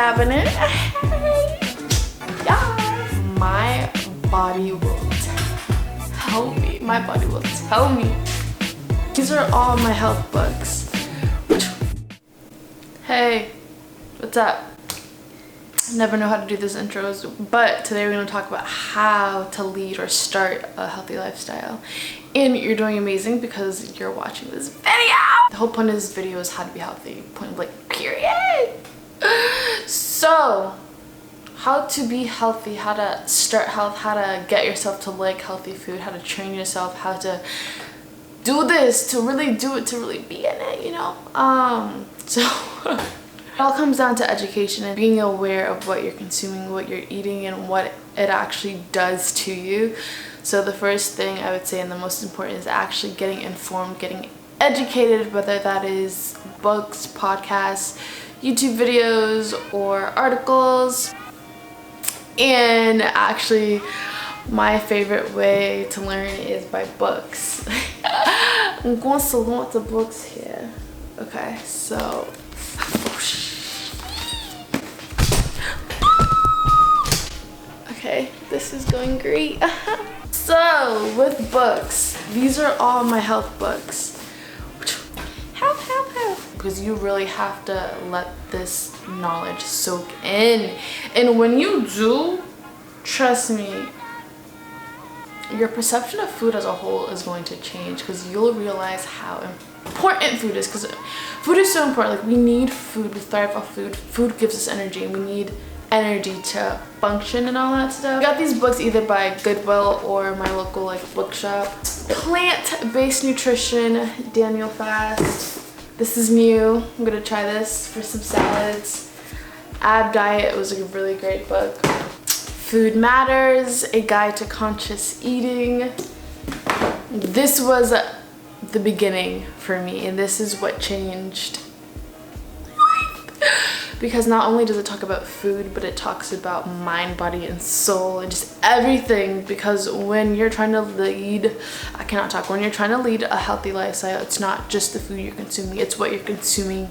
cabinet. Yeah. My body will tell me. My body will tell me. These are all my health books. Hey, what's up? Never know how to do these intros, but today we're going to talk about how to lead or start a healthy lifestyle. And you're doing amazing because you're watching this video. The whole point of this video is how to be healthy, point blank, period. So, how to be healthy, how to start health, how to get yourself to like healthy food, how to train yourself, how to do this, to really do it, to really be in it, you know? So it all comes down to education and being aware of what you're consuming, what you're eating, and what it actually does to you. So the first thing I would say, and the most important, is actually getting informed, getting educated, whether that is books, podcasts, YouTube videos, or articles. And actually, my favorite way to learn is by books. I'm going so long with the books here. Okay, so okay, this is going great. So with books, these are all my health books. Help. Because you really have to let this knowledge soak in. And when you do, trust me, your perception of food as a whole is going to change, because you'll realize how important food is. Because food is so important. Like, we need food, we thrive off food. Food gives us energy, and we need energy to function and all that stuff. I got these books either by Goodwill or my local bookshop. Plant-based nutrition, Daniel Fast. This is new. I'm gonna try this for some salads. Ab Diet was a really great book. Food Matters, A Guide to Conscious Eating. This was the beginning for me, and this is what changed my life. Because not only does it talk about food, but it talks about mind, body, and soul, and just everything. Because when you're trying to lead, when you're trying to lead a healthy lifestyle, it's not just the food you're consuming, it's what you're consuming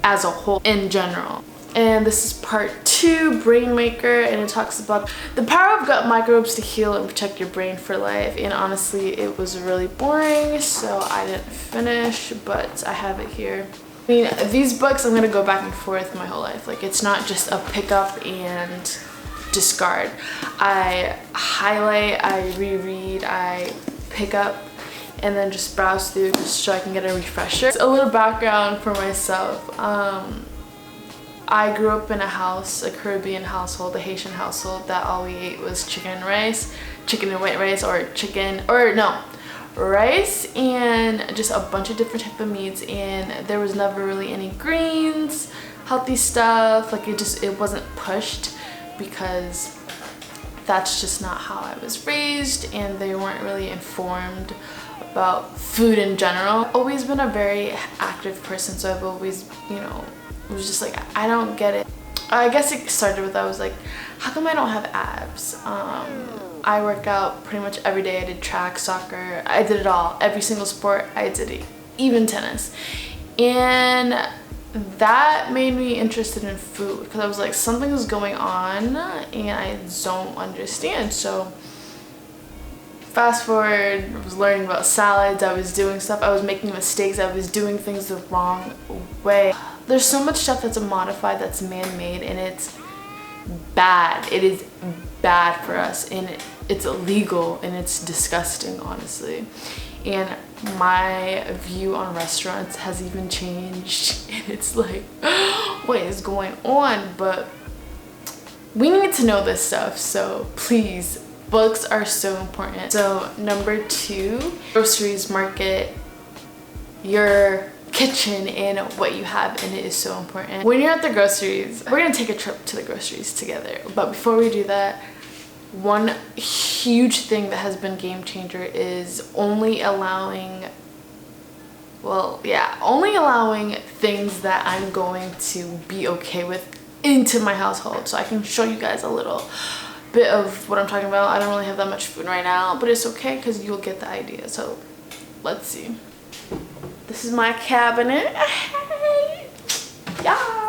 as a whole in general. And this is part 2, Brain Maker, and it talks about the power of gut microbes to heal and protect your brain for life. And honestly, it was really boring, so I didn't finish, but I have it here. I mean, these books I'm gonna go back and forth my whole life. Like, it's not just a pick up and discard. I highlight, I reread, I pick up, and then just browse through just so I can get a refresher. A little background for myself. I grew up in a house, a Caribbean household, a Haitian household, that all we ate was chicken and white rice, rice and just a bunch of different type of meats, and there was never really any greens, healthy stuff. Like, it wasn't pushed, because that's just not how I was raised, and they weren't really informed about food in general. I've always been a very active person, so I've always, it was just like, I don't get it. I guess it started with, I was like, how come I don't have abs? I work out pretty much every day. I did track, soccer, I did it all. Every single sport, I did it, even tennis. And that made me interested in food, because I was like, something is going on and I don't understand. So fast forward, I was learning about salads, I was doing stuff, I was making mistakes, I was doing things the wrong way. There's so much stuff that's modified, that's man-made, and it's bad. It is bad for us, and it's illegal, and it's disgusting, honestly. And my view on restaurants has even changed, and it's like, what is going on? But we need to know this stuff, so please, books are so important. So number 2, groceries, market, your kitchen, and what you have in it is so important. When you're at the groceries, we're gonna take a trip to the groceries together, but before we do that, one huge thing that has been game changer is only allowing things that I'm going to be okay with into my household. So I can show you guys a little bit of what I'm talking about. I don't really have that much food right now, but it's okay, because you'll get the idea. So let's see. This is my cabinet. Yeah.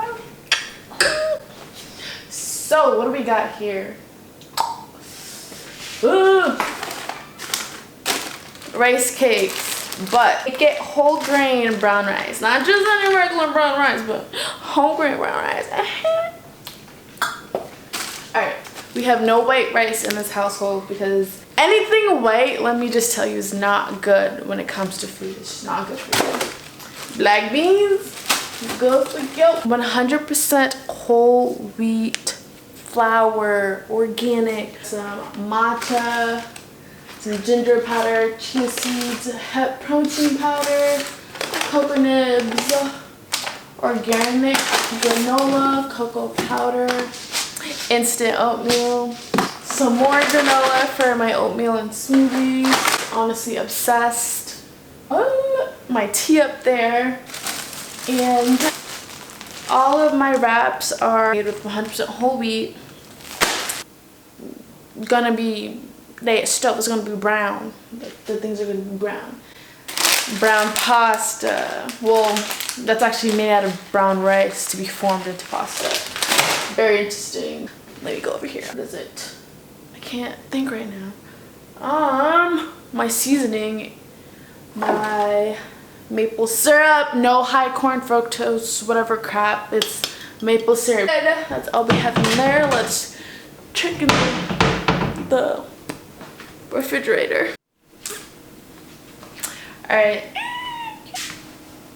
So what do we got here? Ooh. Rice cakes, but get whole grain brown rice, not just any regular brown rice, but whole grain brown rice. All right, we have no white rice in this household because anything white, let me just tell you, is not good when it comes to food. It's just not good for you. Black beans, good for you. 100% whole wheat flour, organic, some matcha, some ginger powder, chia seeds, hemp protein powder, cocoa nibs, organic granola, cocoa powder, instant oatmeal, some more granola for my oatmeal and smoothies. Honestly obsessed. My tea up there, and all of my wraps are made with 100% whole wheat. Stuff is gonna be brown. The things are gonna be brown. Brown pasta. Well, that's actually made out of brown rice to be formed into pasta. Very interesting. Let me go over here. What is it? I can't think right now. My seasoning, my maple syrup, no high corn fructose, whatever crap. It's maple syrup. That's all we have in there. Let's check in the refrigerator. Alright.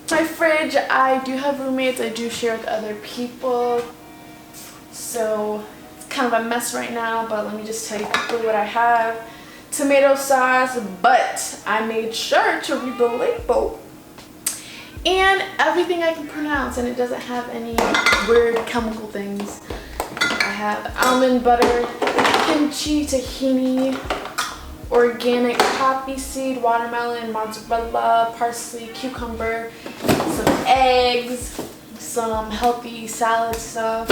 My fridge, I do have roommates. I do share with other people. So it's kind of a mess right now, but let me just tell you quickly what I have. Tomato sauce, but I made sure to read the label. And everything I can pronounce, and it doesn't have any weird chemical things. I have almond butter, kimchi, tahini, organic poppy seed, watermelon, mozzarella, parsley, cucumber, some eggs, some healthy salad stuff,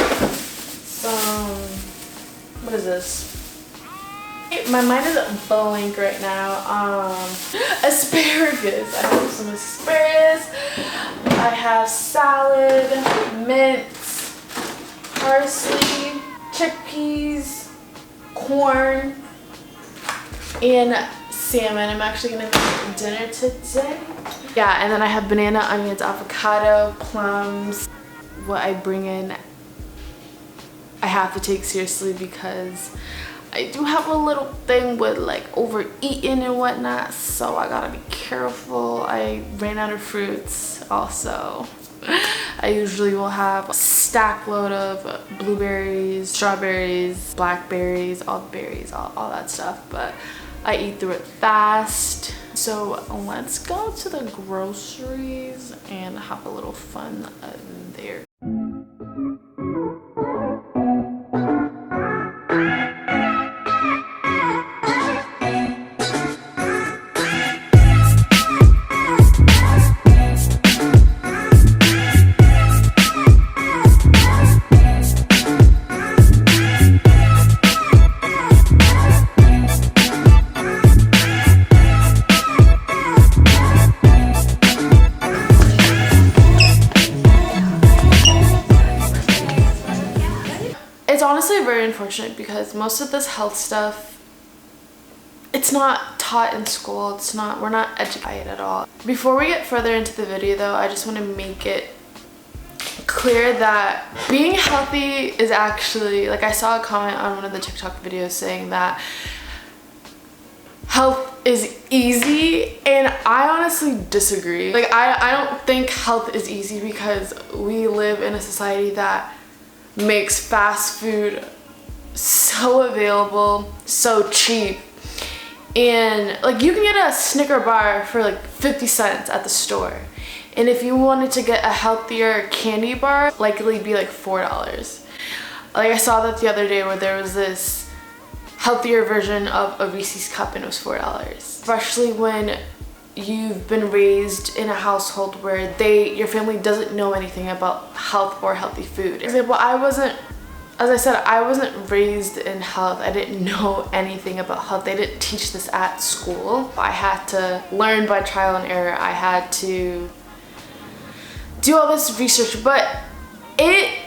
some, what is this? My mind is blank right now. Asparagus. I have some asparagus. I have salad, mince, parsley, chickpeas, corn, and salmon. I'm actually gonna make dinner today. Yeah, and then I have banana, onions, avocado, plums. What I bring in, I have to take seriously because I do have a little thing with like overeating and whatnot, so I gotta be careful. I ran out of fruits also. I usually will have a stack load of blueberries, strawberries, blackberries, all the berries, all that stuff, but I eat through it fast. So let's go to the groceries and have a little fun there. It's honestly very unfortunate because most of this health stuff, it's not taught in school. We're not educated at all. Before we get further into the video though, I just want to make it clear that being healthy is actually, like I saw a comment on one of the TikTok videos saying that health is easy, and I honestly disagree. Like I don't think health is easy because we live in a society that makes fast food so available, so cheap, and like you can get a Snicker bar for like 50 cents at the store, and if you wanted to get a healthier candy bar, likely be like $4. Like I saw that the other day where there was this healthier version of a Reese's cup and it was $4, especially when you've been raised in a household where your family doesn't know anything about health or healthy food. For example, I wasn't raised in health. I didn't know anything about health. They didn't teach this at school. I had to learn by trial and error. I had to do all this research, but it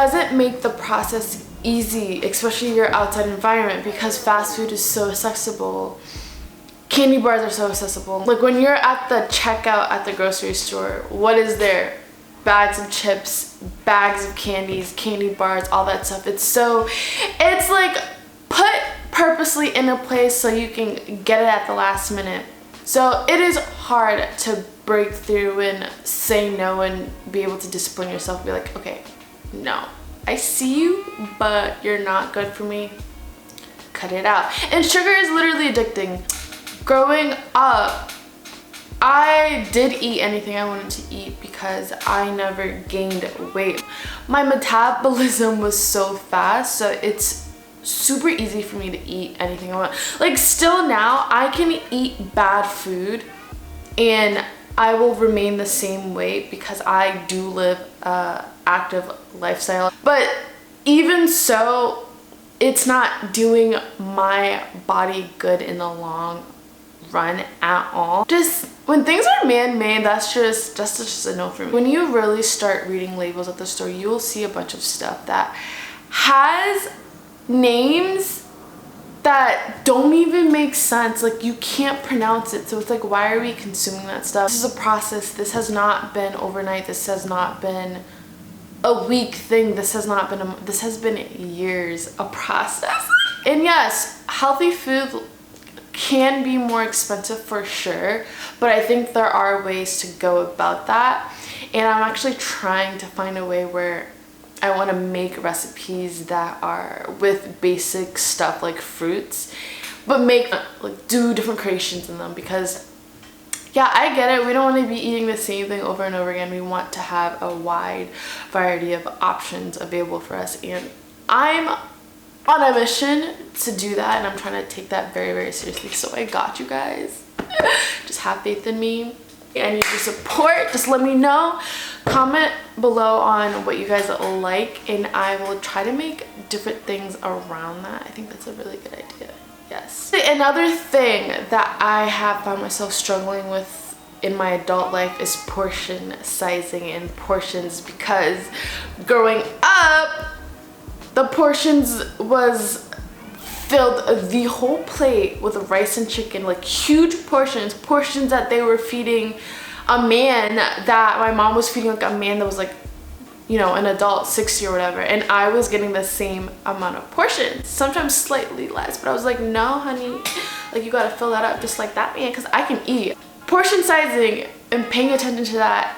doesn't make the process easy, especially your outside environment, because fast food is so accessible. Candy bars are so accessible. Like when you're at the checkout at the grocery store, what is there? Bags of chips, bags of candies, candy bars, all that stuff. It's like put purposely in a place so you can get it at the last minute. So it is hard to break through and say no and be able to discipline yourself and be like, okay, no, I see you, but you're not good for me. Cut it out. And sugar is literally addicting. Growing up, I did eat anything I wanted to eat because I never gained weight. My metabolism was so fast, so it's super easy for me to eat anything I want. Like still now, I can eat bad food and I will remain the same weight because I do live a active lifestyle. But even so, it's not doing my body good in the long run at all. Just when things are man-made, that's just a no for me. When you really start reading labels at the store, you will see a bunch of stuff that has names that don't even make sense. Like you can't pronounce it, so it's like, why are we consuming that stuff? This is a process. This has not been overnight. This has not been a week thing. This has been years of process. And yes, healthy food can be more expensive for sure, but I think there are ways to go about that, and I'm actually trying to find a way where I want to make recipes that are with basic stuff like fruits, but do different creations in them, because yeah, I get it, we don't want to be eating the same thing over and over again. We want to have a wide variety of options available for us, and I'm on a mission to do that, and I'm trying to take that very, very seriously. So I got you guys. Just have faith in me. I need your support. Just let me know. Comment below on what you guys like, and I will try to make different things around that. I think that's a really good idea. Yes. Another thing that I have found myself struggling with in my adult life is portion sizing and portions, because growing up, the portions was filled the whole plate with rice and chicken, like huge portions that they were feeding a man, that my mom was feeding like a man that was like, you know, an adult, 60 or whatever, and I was getting the same amount of portions, sometimes slightly less, but I was like, no honey, like you gotta fill that up just like that man, because I can eat. Portion sizing and paying attention to that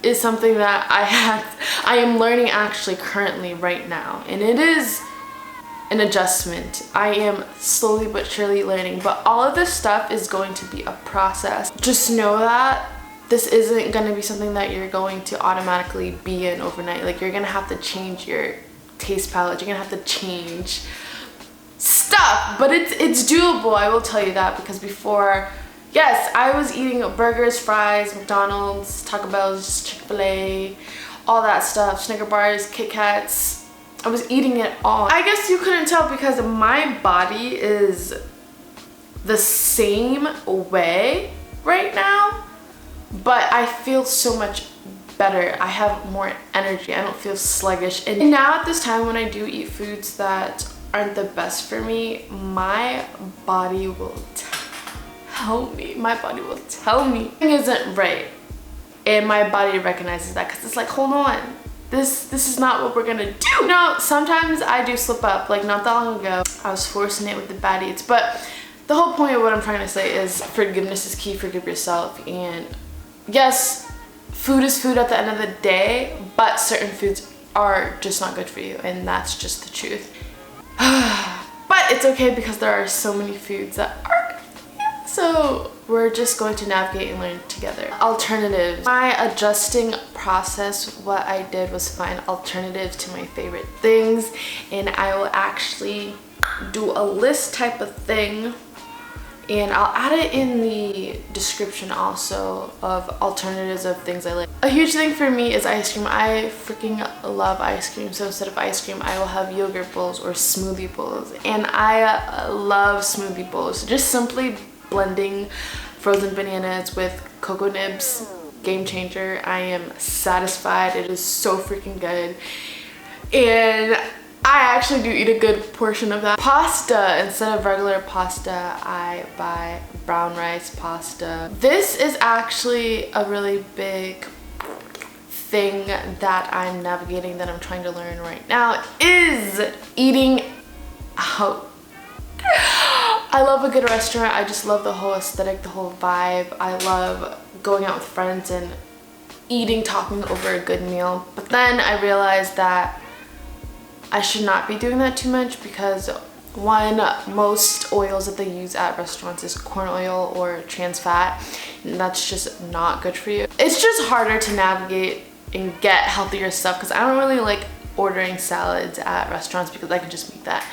is something that I am learning actually currently right now, and it is an adjustment. I am slowly but surely learning, but all of this stuff is going to be a process. Just know that this isn't going to be something that you're going to automatically be in overnight. Like you're going to have to change your taste palette, you're going to have to change stuff, but it's doable, I will tell you that, because before, yes, I was eating burgers, fries, McDonald's, Taco Bell's, Chick-fil-A, all that stuff, Snicker bars, Kit Kats. I was eating it all. I guess you couldn't tell because my body is the same way right now, but I feel so much better. I have more energy. I don't feel sluggish. And now at this time when I do eat foods that aren't the best for me, my body will tell me. My body will tell me something isn't right, and my body recognizes that, because it's like, hold on, this is not what we're gonna do. You know, sometimes I do slip up. Like not that long ago, I was forcing it with the bad eats, but the whole point of what I'm trying to say is forgiveness is key. Forgive yourself. And yes, food is food at the end of the day, but certain foods are just not good for you, and that's just the truth. But it's okay, because there are so many foods that are good for you. So we're just going to navigate and learn together. Alternatives. My adjusting process, what I did was find alternatives to my favorite things, and I will actually do a list type of thing, and I'll add it in the description also, of alternatives of things I like. A huge thing for me is ice cream. I freaking love ice cream, so instead of ice cream I will have yogurt bowls or smoothie bowls, and I love smoothie bowls. Just simply blending frozen bananas with cocoa nibs, game changer. I am satisfied. It is so freaking good. And I actually do eat a good portion of that. Pasta, instead of regular pasta, I buy brown rice pasta. This is actually a really big thing that I'm navigating, that I'm trying to learn right now, is eating out. I love a good restaurant. I just love the whole aesthetic, the whole vibe. I love going out with friends and eating, talking over a good meal. But then I realized that I should not be doing that too much, because one, most oils that they use at restaurants is corn oil or trans fat, and that's just not good for you. It's just harder to navigate and get healthier stuff, because I don't really like ordering salads at restaurants, because I can just make that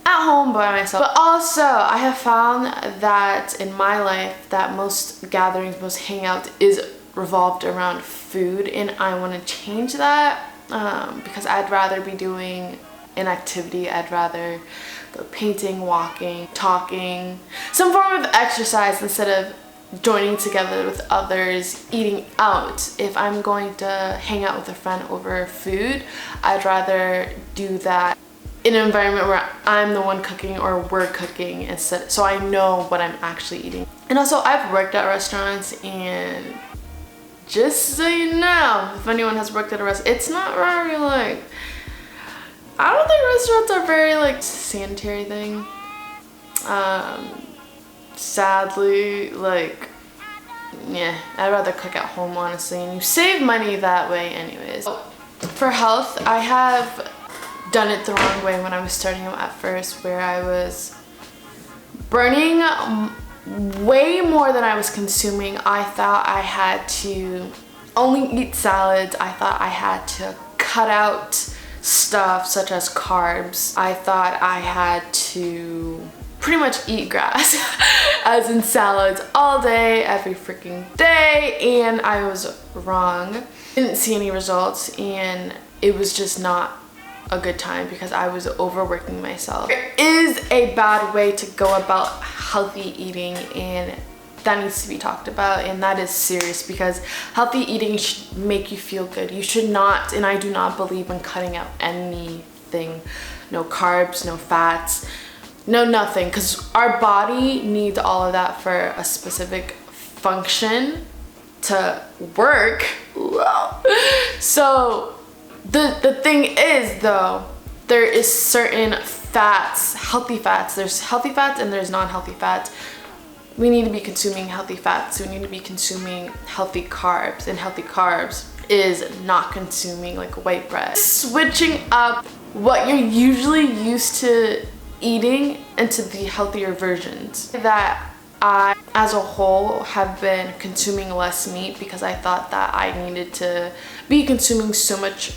at home by myself. But also, I have found that in my life that most gatherings, most hangouts is revolved around food, and I want to change that because I'd rather be doing an activity. I'd rather go painting, walking, talking, some form of exercise, instead of joining together with others, eating out. If I'm going to hang out with a friend over food, I'd rather do that in an environment where I'm the one cooking or we're cooking, instead, so I know what I'm actually eating. And also, I've worked at restaurants, and just so you know, if anyone has worked at a restaurant, it's not very like, I don't think restaurants are very like sanitary thing. Sadly, like, yeah, I'd rather cook at home, honestly, and you save money that way anyways. For health, I have done it the wrong way when I was starting out at first, where I was burning way more than I was consuming. I thought I had to only eat salads. I thought I had to cut out stuff such as carbs. I thought I had to pretty much eat grass as in salads all day, every freaking day, and I was wrong. Didn't see any results, and it was just not a good time because I was overworking myself. There is a bad way to go about healthy eating, and that needs to be talked about, and that is serious, because healthy eating should make you feel good. You should not, and I do not believe in cutting out anything. No carbs, no fats, no nothing, because our body needs all of that for a specific function to work. So the thing is, though, there is certain fats, healthy fats. There's healthy fats and there's non-healthy fats. We need to be consuming healthy fats. We need to be consuming healthy carbs, and healthy carbs is not consuming like white bread. Switching up what you're usually used to eating into the healthier versions. That I, as a whole, have been consuming less meat because I thought that I needed to be consuming so much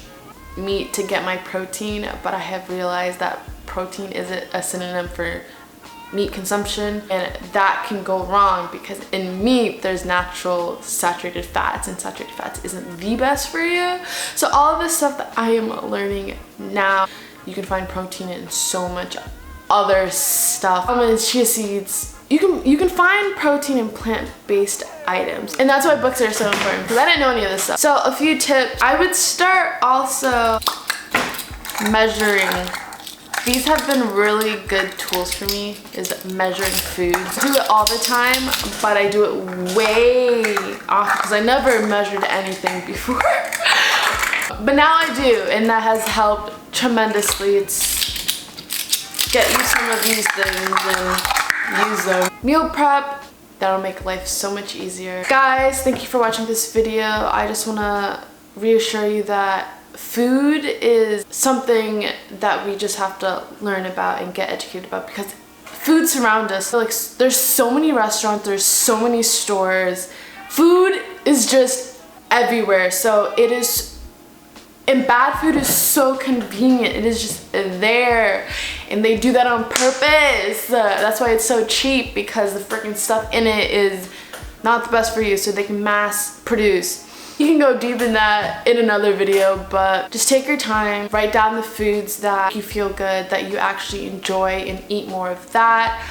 meat to get my protein, but I have realized that protein isn't a synonym for meat consumption, and that can go wrong because in meat there's natural saturated fats, and saturated fats isn't the best for you. So all of this stuff that I am learning now, you can find protein in so much other stuff. Almonds, chia seeds, you can find protein in plant-based items, and that's why books are so important, because I didn't know any of this stuff. So a few tips. I would start also measuring. These have been really good tools for me, is measuring food. I do it all the time, but I do it way off because I never measured anything before. But now I do, and that has helped tremendously. It's get you some of these things and use them. Meal prep, that'll make life so much easier. Guys, thank you for watching this video. I just want to reassure you that food is something that we just have to learn about and get educated about, because food surrounds us. Like, there's so many restaurants, there's so many stores. Food is just everywhere. So it is, and bad food is so convenient. It is just there, and they do that on purpose. That's why it's so cheap, because the freaking stuff in it is not the best for you, so they can mass produce. You can go deep in that in another video, but just take your time, write down the foods that you feel good, that you actually enjoy, and eat more of that.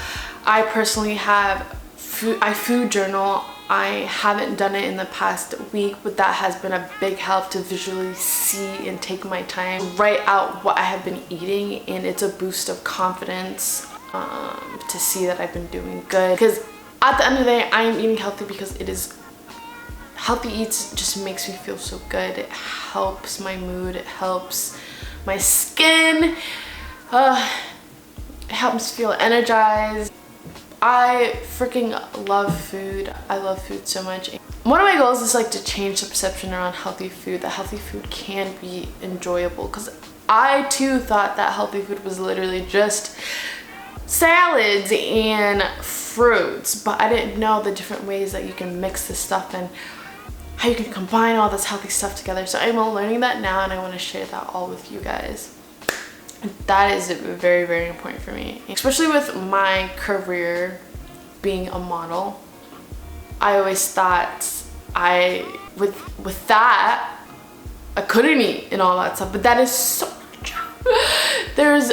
I personally have food journal. I haven't done it in the past week, but that has been a big help to visually see and take my time, write out what I have been eating, and it's a boost of confidence to see that I've been doing good. Because at the end of the day, I am eating healthy because it is healthy eats just makes me feel so good. It helps my mood, it helps my skin, it helps feel energized. I freaking love food. I love food so much. One of my goals is like to change the perception around healthy food, that healthy food can be enjoyable, because I too thought that healthy food was literally just salads and fruits, but I didn't know the different ways that you can mix this stuff and how you can combine all this healthy stuff together. So I'm learning that now, and I want to share that all with you guys. That is very, very important for me, especially with my career being a model. I always thought with that I couldn't eat and all that stuff, but that is so true. There's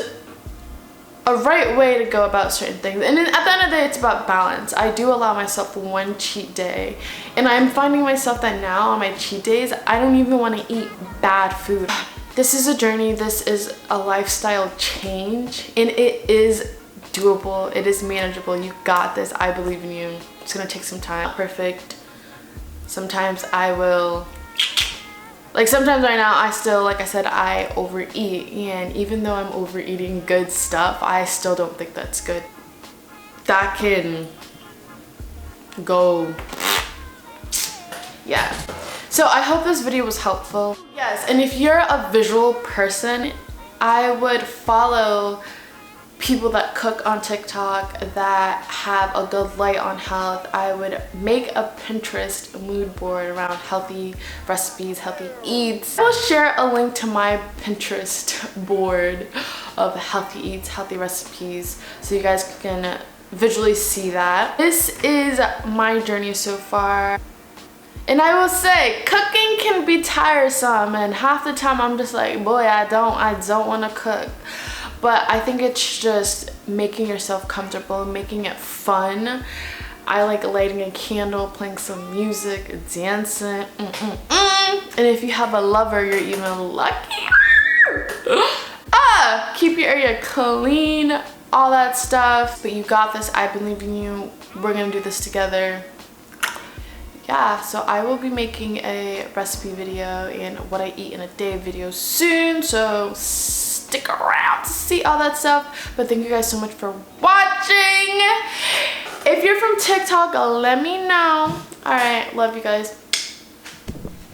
a right way to go about certain things, and then at the end of the day, it's about balance. I do allow myself one cheat day, and I'm finding myself that now on my cheat days, I don't even want to eat bad food. This is a journey, this is a lifestyle change, and it is doable, it is manageable. You got this, I believe in you. It's gonna take some time. Perfect. Sometimes I will, like sometimes right now, I still, like I said, I overeat, and even though I'm overeating good stuff, I still don't think that's good. That can go, yeah. So I hope this video was helpful. Yes, and if you're a visual person, I would follow people that cook on TikTok that have a good light on health. I would make a Pinterest mood board around healthy recipes, healthy eats. I will share a link to my Pinterest board of healthy eats, healthy recipes, so you guys can visually see that. This is my journey so far. And I will say, cooking can be tiresome, and half the time I'm just like, boy, I don't want to cook. But I think it's just making yourself comfortable, making it fun. I like lighting a candle, playing some music, dancing. And if you have a lover, you're even luckier. Keep your area clean, all that stuff. But you got this, I believe in you. We're gonna do this together. Yeah, so I will be making a recipe video and what I eat in a day video soon, so stick around to see all that stuff. But thank you guys so much for watching. If you're from TikTok, let me know. All right, love you guys.